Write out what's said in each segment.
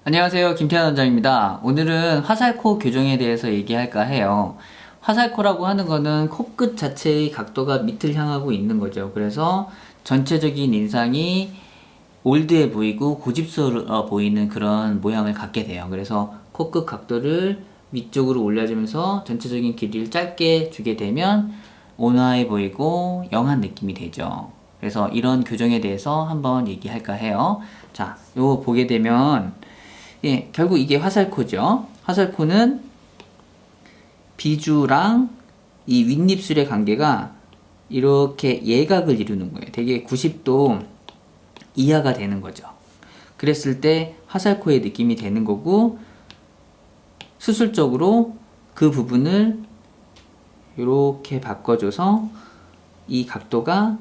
안녕하세요. 김태환 원장입니다. 오늘은 화살코 교정에 대해서 얘기할까 해요. 화살코라고 하는 거는 코끝 자체의 각도가 밑을 향하고 있는 거죠. 그래서 전체적인 인상이 올드해 보이고 고집스러워 보이는 그런 모양을 갖게 돼요. 그래서 코끝 각도를 위쪽으로 올려주면서 전체적인 길이를 짧게 주게 되면 온화해 보이고 영한 느낌이 되죠. 그래서 이런 교정에 대해서 한번 얘기할까 해요. 자, 요거 보게 되면 결국 이게 화살코죠. 화살코는 비주랑 이 윗입술의 관계가 이렇게 예각을 이루는 거예요. 되게 90도 이하가 되는 거죠. 그랬을 때 화살코의 느낌이 되는 거고, 수술적으로 그 부분을 이렇게 바꿔줘서 이 각도가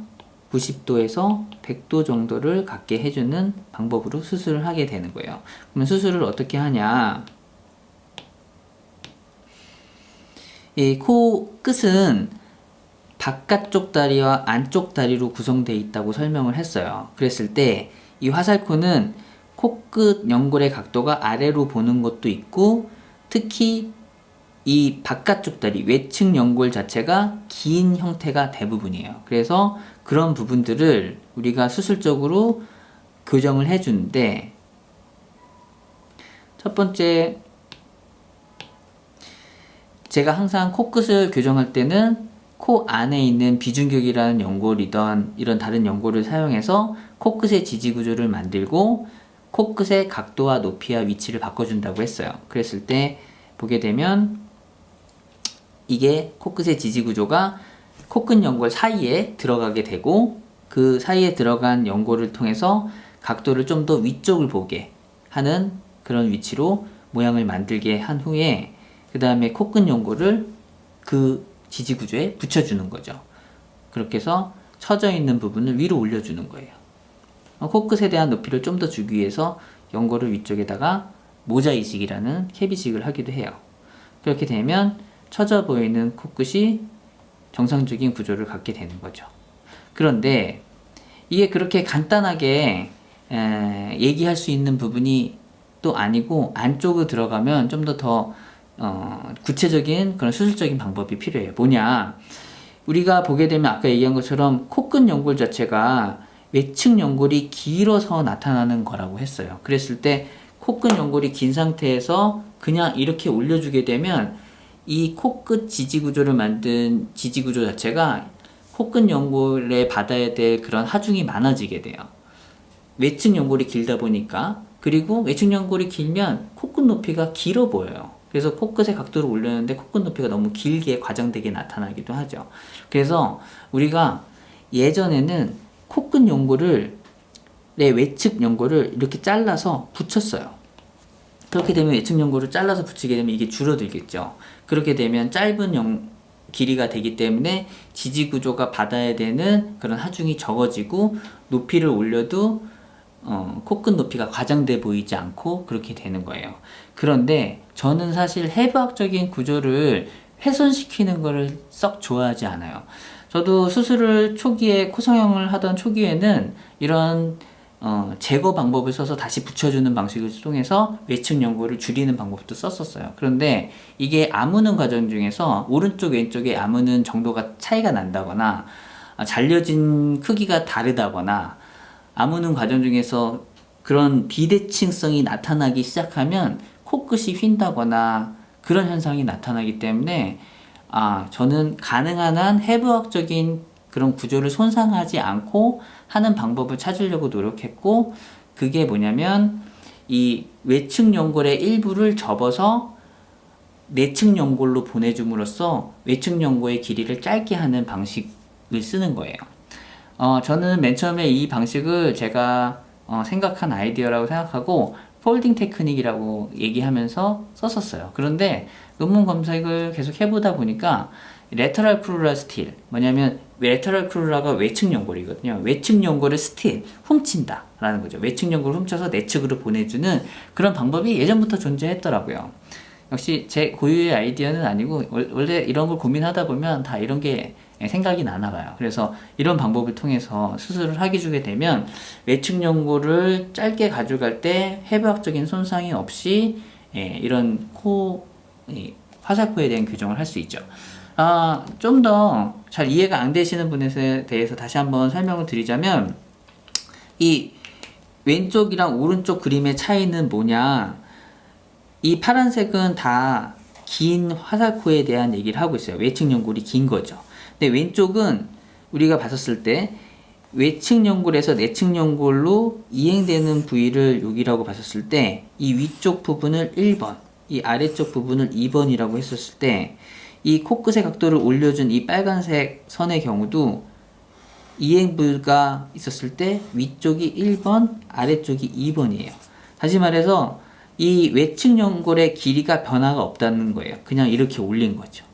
90도에서 100도 정도를 갖게 해주는 방법으로 수술을 하게 되는 거예요. 그러면 수술을 어떻게 하냐? 이 코 끝은 바깥쪽 다리와 안쪽 다리로 구성되어 있다고 설명을 했어요. 그랬을 때 이 화살코는 코끝 연골의 각도가 아래로 보는 것도 있고, 특히 이 바깥쪽 다리, 외측 연골 자체가 긴 형태가 대부분이에요. 그래서 그런 부분들을 우리가 수술적으로 교정을 해주는데, 첫 번째, 제가 항상 코끝을 교정할 때는 코 안에 있는 비중격이라는 연골이던 이런 다른 연골을 사용해서 코끝의 지지 구조를 만들고 코끝의 각도와 높이와 위치를 바꿔준다고 했어요. 그랬을 때 보게 되면 이게 코끝의 지지 구조가 코끝 연골 사이에 들어가게 되고, 그 사이에 들어간 연골을 통해서 각도를 좀 더 위쪽을 보게 하는 그런 위치로 모양을 만들게 한 후에, 그 다음에 코끝 연골을 그 지지 구조에 붙여주는 거죠. 그렇게 해서 처져 있는 부분을 위로 올려주는 거예요. 코끝에 대한 높이를 좀 더 주기 위해서 연골을 위쪽에다가 모자 이식이라는 캡이식을 하기도 해요. 그렇게 되면 처져 보이는 코끝이 정상적인 구조를 갖게 되는 거죠. 그런데 이게 그렇게 간단하게 얘기할 수 있는 부분이 또 아니고, 안쪽으로 들어가면 좀 더 구체적인 그런 수술적인 방법이 필요해요. 뭐냐? 우리가 보게 되면 아까 얘기한 것처럼 코끝 연골 자체가 외측 연골이 길어서 나타나는 거라고 했어요. 그랬을 때 코끝 연골이 긴 상태에서 그냥 이렇게 올려주게 되면 이 코끝 지지 구조를 만든 지지 구조 자체가 코끝 연골에 받아야 될 그런 하중이 많아지게 돼요. 외측 연골이 길다 보니까. 그리고 외측 연골이 길면 코끝 높이가 길어 보여요. 그래서 코끝의 각도를 올렸는데 코끝 높이가 너무 길게 과장되게 나타나기도 하죠. 그래서 우리가 예전에는 코끝 연골을, 내 외측 연골을 이렇게 잘라서 붙였어요. 그렇게 되면 외측 연골을 잘라서 붙이게 되면 이게 줄어들겠죠. 그렇게 되면 짧은 길이가 되기 때문에 지지 구조가 받아야 되는 그런 하중이 적어지고, 높이를 올려도 코끝 높이가 과장돼 보이지 않고 그렇게 되는 거예요. 그런데 저는 사실 해부학적인 구조를 훼손시키는 거를 썩 좋아하지 않아요. 저도 수술을 초기에, 코성형을 하던 초기에는 이런 제거 방법을 써서 다시 붙여주는 방식을 통해서 외측 연골을 줄이는 방법도 썼었어요. 그런데 이게 아무는 과정 중에서 오른쪽 왼쪽에 아무는 정도가 차이가 난다거나, 잘려진 크기가 다르다거나, 아무는 과정 중에서 그런 비대칭성이 나타나기 시작하면 코끝이 휜다거나 그런 현상이 나타나기 때문에, 저는 가능한 한 해부학적인 그런 구조를 손상하지 않고 하는 방법을 찾으려고 노력했고, 그게 뭐냐면 이 외측 연골의 일부를 접어서 내측 연골로 보내줌으로써 외측 연골의 길이를 짧게 하는 방식을 쓰는 거예요. 저는 맨 처음에 이 방식을 제가 생각한 아이디어라고 생각하고 폴딩 테크닉이라고 얘기하면서 썼었어요. 그런데 논문 검색을 계속 해보다 보니까 레터럴 크루라 스틸, 뭐냐면 레터럴 크루라가 외측 연골이거든요. 외측 연골을 스틸, 훔친다 라는 거죠. 외측 연골을 훔쳐서 내측으로 보내주는 그런 방법이 예전부터 존재했더라고요. 역시 제 고유의 아이디어는 아니고, 원래 이런 걸 고민하다 보면 다 이런 게 생각이 나나 봐요. 그래서 이런 방법을 통해서 수술을 하게 주게 되면 외측 연골을 짧게 가져갈 때 해부학적인 손상이 없이 이런 화살코에 대한 교정을 할 수 있죠. 좀 더 잘 이해가 안 되시는 분에 대해서 다시 한번 설명을 드리자면, 이 왼쪽이랑 오른쪽 그림의 차이는 뭐냐, 이 파란색은 다 긴 화살코에 대한 얘기를 하고 있어요. 외측 연골이 긴 거죠. 근데 왼쪽은 우리가 봤었을 때 외측 연골에서 내측 연골로 이행되는 부위를 여기라고 봤었을 때 이 위쪽 부분을 1번, 이 아래쪽 부분을 2번이라고 했었을 때 이 코끝의 각도를 올려준 이 빨간색 선의 경우도 이행부가 있었을 때 위쪽이 1번, 아래쪽이 2번이에요. 다시 말해서 이 외측 연골의 길이가 변화가 없다는 거예요. 그냥 이렇게 올린 거죠.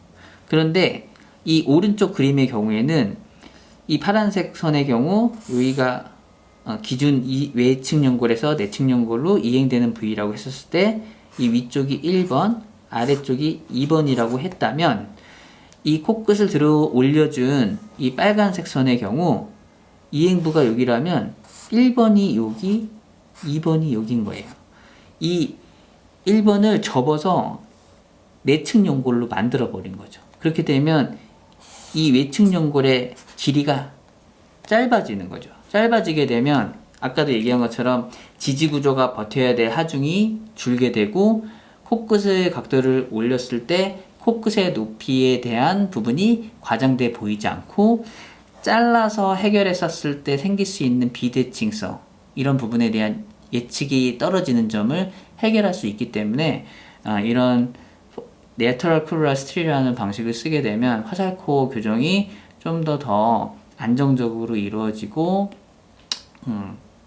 그런데 이 오른쪽 그림의 경우에는 이 파란색 선의 경우 여기가 기준 외측 연골에서 내측 연골로 이행되는 부위라고 했었을 때 이 위쪽이 1번, 아래쪽이 2번이라고 했다면, 이 코끝을 들어 올려준 이 빨간색 선의 경우 이행부가 여기라면 1번이 여기, 2번이 여기인 거예요. 이 1번을 접어서 내측 연골로 만들어 버린 거죠. 그렇게 되면 이 외측 연골의 길이가 짧아지는 거죠. 짧아지게 되면 아까도 얘기한 것처럼 지지구조가 버텨야 될 하중이 줄게 되고, 코끝의 각도를 올렸을 때 코끝의 높이에 대한 부분이 과장돼 보이지 않고, 잘라서 해결했었을 때 생길 수 있는 비대칭성, 이런 부분에 대한 예측이 떨어지는 점을 해결할 수 있기 때문에 이런 레터럴 크루럴 스틸이라는 방식을 쓰게 되면 화살코 교정이 좀 더 안정적으로 이루어지고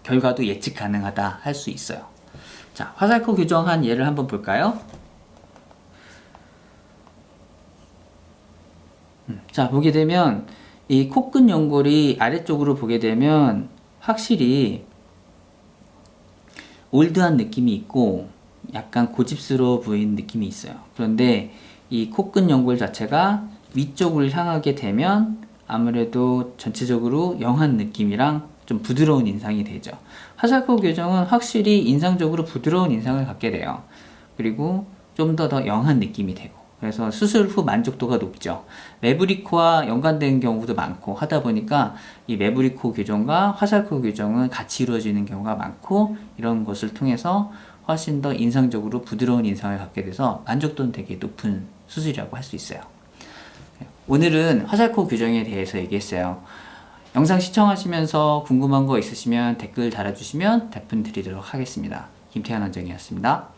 결과도 예측 가능하다 할 수 있어요. 자, 화살코 교정한 예를 한번 볼까요? 자, 보게 되면 이 코끝 연골이 아래쪽으로 보게 되면 확실히 올드한 느낌이 있고 약간 고집스러워 보이는 느낌이 있어요. 그런데 이 코끝 연골 자체가 위쪽을 향하게 되면 아무래도 전체적으로 영한 느낌이랑 좀 부드러운 인상이 되죠. 화살코 교정은 확실히 인상적으로 부드러운 인상을 갖게 돼요. 그리고 좀 더 영한 느낌이 되고, 그래서 수술 후 만족도가 높죠. 매부리코와 연관된 경우도 많고 하다 보니까 이 매부리코 교정과 화살코 교정은 같이 이루어지는 경우가 많고, 이런 것을 통해서 훨씬 더 인상적으로 부드러운 인상을 갖게 돼서 만족도는 되게 높은 수술이라고 할 수 있어요. 오늘은 화살코 교정에 대해서 얘기했어요. 영상 시청하시면서 궁금한 거 있으시면 댓글 달아주시면 답변 드리도록 하겠습니다. 김태환 원장이었습니다.